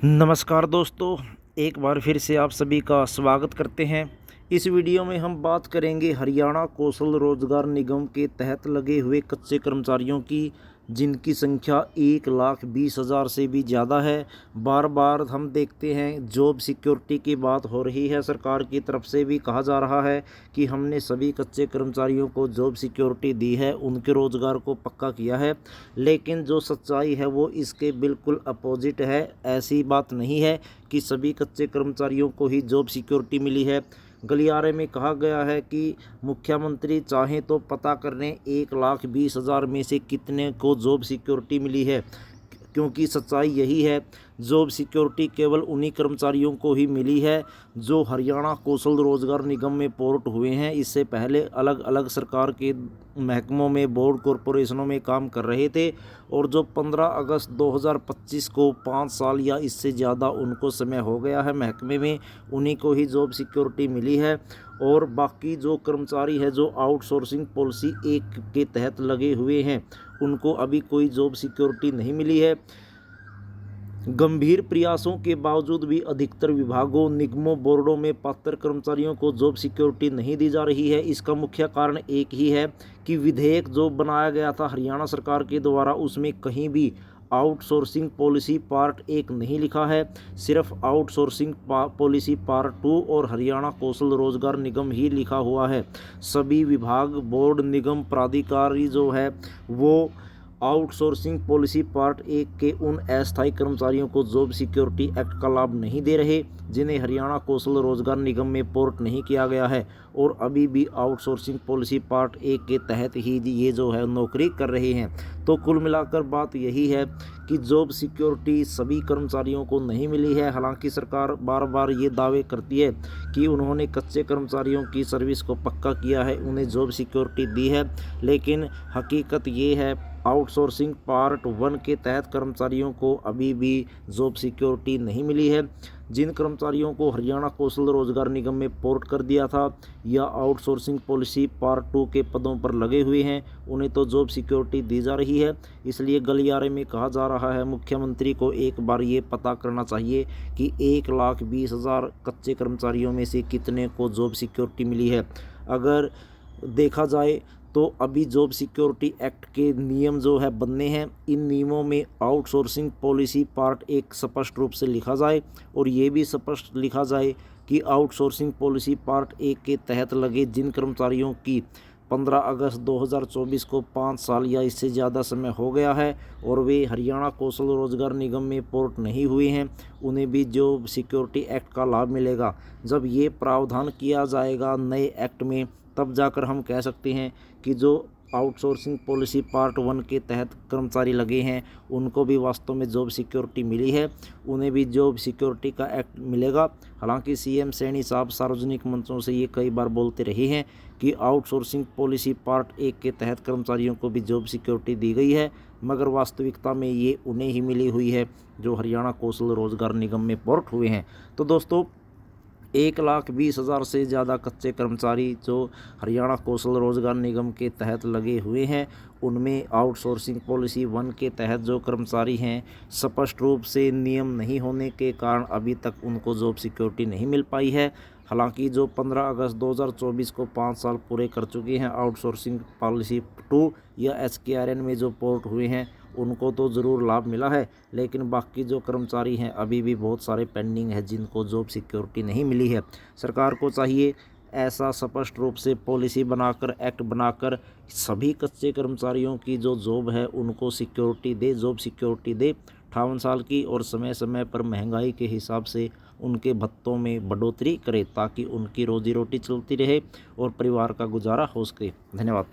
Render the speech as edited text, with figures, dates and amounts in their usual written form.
नमस्कार दोस्तों, एक बार फिर से आप सभी का स्वागत करते हैं। इस वीडियो में हम बात करेंगे हरियाणा कौशल रोजगार निगम के तहत लगे हुए कच्चे कर्मचारियों की, जिनकी संख्या 1,20,000 से भी ज़्यादा है। बार बार हम देखते हैं जॉब सिक्योरिटी की बात हो रही है, सरकार की तरफ से भी कहा जा रहा है कि हमने सभी कच्चे कर्मचारियों को जॉब सिक्योरिटी दी है, उनके रोज़गार को पक्का किया है। लेकिन जो सच्चाई है वो इसके बिल्कुल अपोजिट है। ऐसी बात नहीं है कि सभी कच्चे कर्मचारियों को ही जॉब सिक्योरिटी मिली है। गलियारे में कहा गया है कि मुख्यमंत्री चाहें तो पता कर लें 1,20,000 में से कितने को जॉब सिक्योरिटी मिली है, क्योंकि सच्चाई यही है, जॉब सिक्योरिटी केवल उन्हीं कर्मचारियों को ही मिली है जो हरियाणा कौशल रोजगार निगम में पोर्ट हुए हैं। इससे पहले अलग अलग सरकार के महकमों में, बोर्ड कॉरपोरेशनों में काम कर रहे थे, और जो 15 अगस्त 2025 को 5 साल या इससे ज़्यादा उनको समय हो गया है महकमे में, उन्हीं को ही जॉब सिक्योरिटी मिली है। और बाकी जो कर्मचारी है जो आउटसोर्सिंग पॉलिसी 1 के तहत लगे हुए हैं, उनको अभी कोई जॉब सिक्योरिटी नहीं मिली है। गंभीर प्रयासों के बावजूद भी अधिकतर विभागों, निगमों, बोर्डों में पात्र कर्मचारियों को जॉब सिक्योरिटी नहीं दी जा रही है। इसका मुख्य कारण एक ही है कि विधेयक जो बनाया गया था हरियाणा सरकार के द्वारा, उसमें कहीं भी आउटसोर्सिंग पॉलिसी पार्ट 1 नहीं लिखा है। सिर्फ आउटसोर्सिंग पॉलिसी पार्ट 2 और हरियाणा कौशल रोजगार निगम ही लिखा हुआ है। सभी विभाग, बोर्ड, निगम, प्राधिकारी जो है वो आउटसोर्सिंग पॉलिसी पार्ट 1 के उन अस्थायी कर्मचारियों को जॉब सिक्योरिटी एक्ट का लाभ नहीं दे रहे जिन्हें हरियाणा कौशल रोजगार निगम में पोर्ट नहीं किया गया है, और अभी भी आउटसोर्सिंग पॉलिसी पार्ट 1 के तहत ही ये जो है नौकरी कर रहे हैं। तो कुल मिलाकर बात यही है कि जॉब सिक्योरिटी सभी कर्मचारियों को नहीं मिली है। हालांकि सरकार बार बार ये दावे करती है कि उन्होंने कच्चे कर्मचारियों की सर्विस को पक्का किया है, उन्हें जॉब सिक्योरिटी दी है, लेकिन हकीकत ये है आउटसोर्सिंग पार्ट 1 के तहत कर्मचारियों को अभी भी जॉब सिक्योरिटी नहीं मिली है। जिन कर्मचारियों को हरियाणा कौशल रोजगार निगम में पोर्ट कर दिया था या आउटसोर्सिंग पॉलिसी पार्ट 2 के पदों पर लगे हुए हैं, उन्हें तो जॉब सिक्योरिटी दी जा रही है। इसलिए गलियारे में कहा जा रहा है मुख्यमंत्री को एक बार ये पता करना चाहिए कि 1,20,000 कच्चे कर्मचारियों में से कितने को जॉब सिक्योरिटी मिली है। अगर देखा जाए तो अभी जॉब सिक्योरिटी एक्ट के नियम जो है बनने हैं, इन नियमों में आउटसोर्सिंग पॉलिसी पार्ट 1 स्पष्ट रूप से लिखा जाए, और ये भी स्पष्ट लिखा जाए कि आउटसोर्सिंग पॉलिसी पार्ट 1 के तहत लगे जिन कर्मचारियों की 15 अगस्त 2024 को 5 साल या इससे ज़्यादा समय हो गया है और वे हरियाणा कौशल रोजगार निगम में पोर्ट नहीं हुए हैं, उन्हें भी जॉब सिक्योरिटी एक्ट का लाभ मिलेगा। जब ये प्रावधान किया जाएगा नए एक्ट में, तब जाकर हम कह सकते हैं कि जो आउटसोर्सिंग पॉलिसी पार्ट 1 के तहत कर्मचारी लगे हैं उनको भी वास्तव में जॉब सिक्योरिटी मिली है, उन्हें भी जॉब सिक्योरिटी का एक्ट मिलेगा। हालांकि सीएम सैनी साहब सार्वजनिक मंचों से ये कई बार बोलते रहे हैं कि आउटसोर्सिंग पॉलिसी पार्ट 1 के तहत कर्मचारियों को भी जॉब सिक्योरिटी दी गई है, मगर वास्तविकता में ये उन्हें ही मिली हुई है जो हरियाणा कौशल रोजगार निगम में पोर्ट हुए हैं। तो दोस्तों, 1,20,000 से ज़्यादा कच्चे कर्मचारी जो हरियाणा कौशल रोजगार निगम के तहत लगे हुए हैं, उनमें आउटसोर्सिंग पॉलिसी 1 के तहत जो कर्मचारी हैं, स्पष्ट रूप से नियम नहीं होने के कारण अभी तक उनको जॉब सिक्योरिटी नहीं मिल पाई है। हालांकि जो 15 अगस्त 2024 को 5 साल पूरे कर चुके हैं आउटसोर्सिंग पॉलिसी 2 या SKRN में जो पोर्ट हुए हैं, उनको तो ज़रूर लाभ मिला है, लेकिन बाकी जो कर्मचारी हैं अभी भी बहुत सारे पेंडिंग है जिनको जॉब सिक्योरिटी नहीं मिली है। सरकार को चाहिए ऐसा स्पष्ट रूप से पॉलिसी बनाकर, एक्ट बनाकर सभी कच्चे कर्मचारियों की जो जॉब है उनको सिक्योरिटी दे, जॉब सिक्योरिटी दे 58 साल की, और समय समय पर महंगाई के हिसाब से उनके भत्तों में बढ़ोतरी करे ताकि उनकी रोजी रोटी चलती रहे और परिवार का गुजारा हो सके। धन्यवाद।